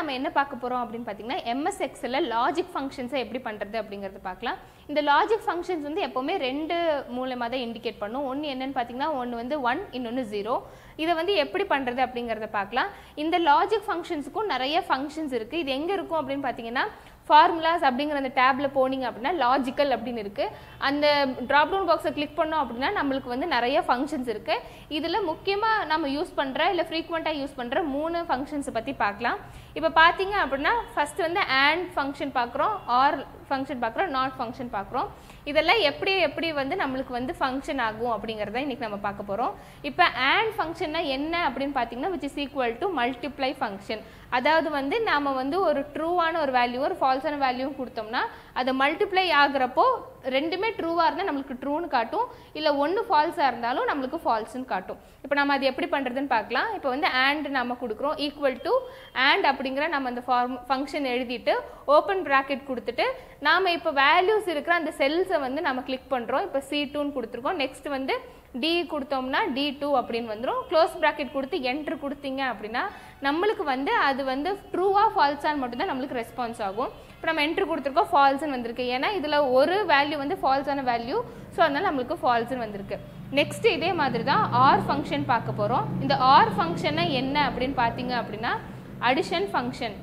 நாம என்ன பார்க்க போறோம் அப்படின்னு பாத்தீங்கன்னா MS Excelல லாஜிக் ஃபங்க்ஷன்ஸை எப்படி பண்றது அப்படிங்கறத பார்க்கலாம். இந்த லாஜிக் ஃபங்க்ஷன்ஸ் வந்து எப்பவுமே ரெண்டு மூலமா தான் இண்டிகேட் பண்ணும். ஒன்னு என்னன்னு பாத்தீங்கன்னா ஒன்னு வந்து 1 இன்னொன்னு 0. இத வந்து எப்படி பண்றது அப்படிங்கறத பார்க்கலாம். இந்த லாஜிக் ஃபங்க்ஷன்ஸ்க்கும் நிறைய ஃபங்க்ஷன்ஸ் இருக்கு. இது எங்க இருக்கும் அப்படின்னு பாத்தீங்கன்னா ஃபார்முலாஸ் அப்படிங்கிற அந்த டேப்ல போனீங்க அப்படின்னா லாஜிக்கல் அப்படின்னு இருக்கு. அந்த டிராப் டவுன் பாக்ஸை கிளிக் பண்ணோம் அப்படின்னா நம்மளுக்கு வந்து நிறைய ஃபங்க்ஷன்ஸ் இருக்கு. இதுல முக்கியமா நம்ம யூஸ் பண்ற இல்ல ஃப்ரீக்வெண்டா யூஸ் பண்ற 3 ஃபங்க்ஷன்ஸ் பத்தி பார்க்கலாம். இப்போ பாத்தீங்க அப்படின்னா ஃபர்ஸ்ட் வந்து AND ஃபங்க்ஷன் பார்க்குறோம், OR ஃபங்க்ஷன் பார்க்குறோம், NOT ஃபங்க்ஷன் பார்க்குறோம். இதெல்லாம் எப்படி வந்து நம்மளுக்கு வந்து ஃபங்க்ஷன் ஆகும் அப்படிங்கறத இன்னைக்கு நம்ம பார்க்க போறோம். இப்போ AND ஃபங்க்ஷன்னா என்ன அப்படின்னு பாத்தீங்கன்னா which is equal to multiply function. அதாவது வந்து நாம வந்து ஒரு ட்ரூவான ஒரு வேல்யூ ஒரு ஃபால்ஸான வேல்யூ கொடுத்தோம்னா அது மல்டிப்ளை ஆகுறப்போ ரெண்டுமே ட்ரூவா இருந்தா நமக்கு ட்ரூன்னு காட்டும், இல்ல ஒன்னு ஃபால்ஸா இருந்தாலும் நமக்கு ஃபால்ஸ்னு காட்டும். இப்போ நம்ம அது எப்படி பண்றதுன்னு பார்க்கலாம். இப்போ வந்து AND நாம கொடுக்குறோம் ஈக்குவல் டு AND அப்படிங்கிற நம்ம அந்த ஃபங்க்ஷன் எழுதிட்டு ஓப்பன் பிராக்கெட் கொடுத்துட்டு நாம இப்போ வேல்யூஸ் இருக்கிற அந்த செல்ஸை வந்து நம்ம கிளிக் பண்றோம். இப்போ C2ன்னு கொடுத்துருக்கோம். நெக்ஸ்ட் வந்து D கொடுத்தோம்னா D2 அப்படின்னு வந்துடும். க்ளோஸ் பிராக்கெட் கொடுத்து என்டர் கொடுத்தீங்க அப்படின்னா நம்மளுக்கு வந்து அது வந்து ட்ரூவா ஃபால்ஸான்னு மட்டும்தான் நம்மளுக்கு ரெஸ்பான்ஸ் ஆகும். இப்போ நம்ம என்டர் கொடுத்துருக்கோம் ஃபால்ஸ்ன்னு வந்திருக்கு. ஏன்னா இதில் ஒரு வேல்யூ வந்து ஃபால்ஸான வேல்யூ, ஸோ அதனால நம்மளுக்கு ஃபால்ஸ்ன்னு வந்திருக்கு. நெக்ஸ்ட் இதே மாதிரி தான் OR ஃபங்க்ஷன் பார்க்க போகிறோம். இந்த OR ஃபங்க்ஷனை என்ன அப்படின்னு பார்த்தீங்க அப்படின்னா அடிஷன் ஃபங்க்ஷன்.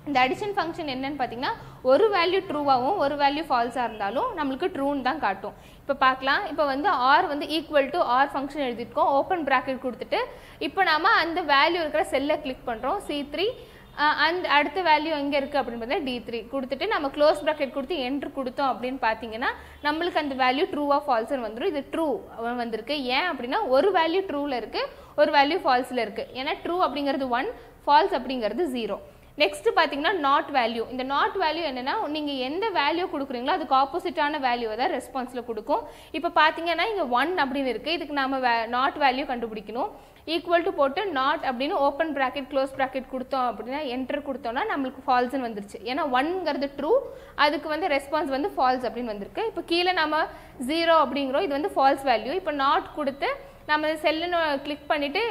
இந்த அடிஷன் ஃபங்க்ஷன் என்னன்னு பார்த்தீங்கன்னா ஒரு வேல்யூ ட்ரூவாகவும் ஒரு வேல்யூ ஃபால்ஸாக இருந்தாலும் நம்மளுக்கு ட்ரூன்னு தான் காட்டும். இப்போ பார்க்கலாம். இப்போ வந்து R வந்து ஈக்குவல் டு R ஃபங்க்ஷன் எழுதியிருக்கோம். ஓப்பன் பிராக்கெட் கொடுத்துட்டு இப்போ நாம அந்த வேல்யூ இருக்கிற செல்லை கிளிக் பண்ணுறோம் C3. அந்த அடுத்த வேல்யூ எங்கே இருக்குது அப்படின்னு பார்த்தா D3 கொடுத்துட்டு நம்ம க்ளோஸ் ப்ராக்கெட் கொடுத்து என்ட்ரு கொடுத்தோம் அப்படின்னு பார்த்தீங்கன்னா நம்மளுக்கு அந்த வேல்யூ ட்ரூவாக ஃபால்ஸ்னு வந்துடும். இது ட்ரூ வந்திருக்கு. ஏன் அப்படின்னா ஒரு வேல்யூ ட்ரூவில் இருக்குது, ஒரு வேல்யூ ஃபால்ஸில் இருக்குது. ஏன்னா ட்ரூ அப்படிங்கிறது 1, ஃபால்ஸ் அப்படிங்கிறது 0. நெக்ஸ்ட் பார்த்தீங்கன்னா நாட் வேல்யூ. இந்த நாட் வேல்யூ என்னன்னா நீங்கள் எந்த வேல்யூ கொடுக்குறீங்களோ அதுக்கு ஆப்போசிட்டான வேல்யூவை தான் ரெஸ்பான்ஸில் கொடுக்கும். இப்போ பார்த்தீங்கன்னா இங்கே 1 அப்படின்னு இருக்குது. இதுக்கு நம்ம நாட் வேல்யூ கண்டுபிடிக்கணும். ஈக்குவல் டு போட்டு நாட் அப்படின்னு ஓப்பன் பிராக்கெட் க்ளோஸ் பிராக்கெட் கொடுத்தோம் அப்படின்னா என்டர் கொடுத்தோம்னா நம்மளுக்கு ஃபால்ஸ்ன்னு வந்துருச்சு. ஏன்னா 1ங்கிறது ட்ரூ, அதுக்கு வந்து ரெஸ்பான்ஸ் வந்து ஃபால்ஸ் அப்படின்னு வந்திருக்கு. இப்போ கீழே நம்ம 0 அப்படிங்கிறோம், இது வந்து ஃபால்ஸ் வேல்யூ. இப்போ நாட் கொடுத்து நம்ம செல்லுன்னு கிளிக் பண்ணிட்டு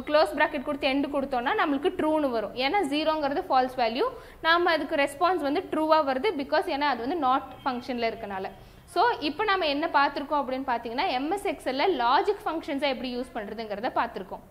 க்ளோஸ் பிராக்கெட் கொடுத்து எண்டு கொடுத்தோம்னா நம்மளுக்கு ட்ரூன்னு வரும். ஏன்னா 0ங்கிறது ஃபால்ஸ் வேல்யூ, நம்ம அதுக்கு ரெஸ்பான்ஸ் வந்து ட்ரூவாக வருது. பிகாஸ் ஏன்னா அது வந்து நாட் ஃபங்க்ஷனில் இருக்கனால. ஸோ இப்போ நம்ம என்ன பார்த்துருக்கோம் அப்படின்னு பார்த்தீங்கன்னா MS Excelல லாஜிக் ஃபங்க்ஷன்ஸை எப்படி யூஸ் பண்ணுறதுங்கிறத பார்த்துருக்கோம்.